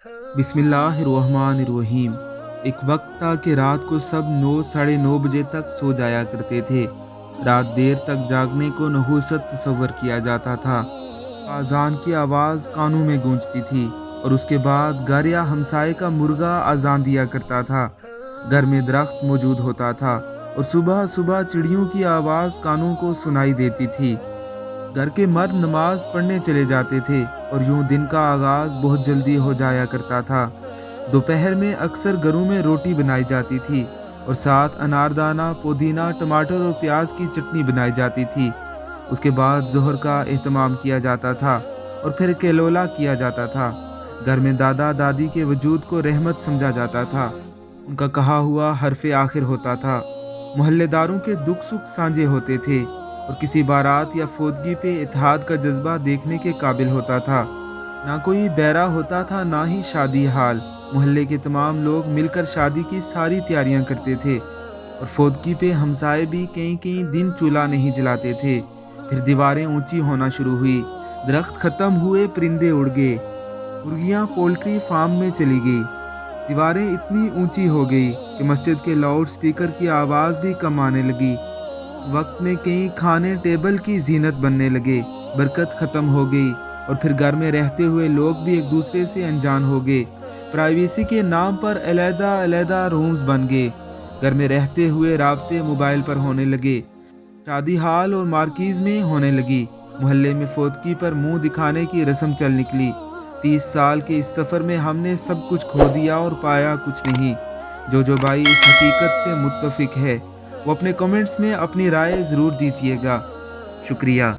बिस्मिल्लाहिर्रहमानिर्रहीम। एक वक्त था कि रात को सब 9 साढ़े 9 बजे तक सो जाया करते थे। रात देर तक जागने को नहुसत तस्वर किया जाता था। अजान की आवाज़ कानों में गूंजती थी और उसके बाद घर या हमसाए का मुर्गा अजान दिया करता था। घर में दरख्त मौजूद होता था और सुबह सुबह चिड़ियों की आवाज़ कानों को सुनाई देती थी। घर के मर्द नमाज पढ़ने चले जाते थे और यूं दिन का आगाज़ बहुत जल्दी हो जाया करता था। दोपहर में अक्सर घरों में रोटी बनाई जाती थी और साथ अनारदाना, पुदीना, टमाटर और प्याज की चटनी बनाई जाती थी। उसके बाद ज़ोहर का एहतमाम किया जाता था और फिर केलोला किया जाता था। घर में दादा दादी के वजूद को रहमत समझा जाता था। उनका कहा हुआ हरफ आखिर होता था। मोहल्लेदारों के दुख सुख साझे होते थे और किसी बारात या फोदगी पे इत्तेहाद का जज्बा देखने के काबिल होता था। ना कोई बैरा होता था, ना ही शादी हाल। मोहल्ले के तमाम लोग मिलकर शादी की सारी तैयारियां करते थे और फोदगी पे हमसाए भी कई कई दिन चूल्हा नहीं जलाते थे। फिर दीवारें ऊंची होना शुरू हुई, दरख्त खत्म हुए, परिंदे उड़ गए, मुर्गियां पोल्ट्री फार्म में चली गई। दीवारें इतनी ऊंची हो गई कि मस्जिद के लाउड स्पीकर की आवाज़ भी कम आने लगी। वक्त में कई खाने टेबल की जीनत बनने लगे, बरकत ख़त्म हो गई और फिर घर में रहते हुए लोग भी एक दूसरे से अनजान हो गए। प्राइवेसी के नाम पर अलहदा अलहदा रूम्स बन गए। घर में रहते हुए राब्ते मोबाइल पर होने लगे, शादी हाल और मार्कीज़ में होने लगी। मोहल्ले में फोदकी पर मुंह दिखाने की रस्म चल निकली। 30 साल के इस सफ़र में हमने सब कुछ खो दिया और पाया कुछ नहीं। जो भाई इस हकीकत से मुत्तफिक है वो अपने कमेंट्स में अपनी राय ज़रूर दीजिएगा। शुक्रिया।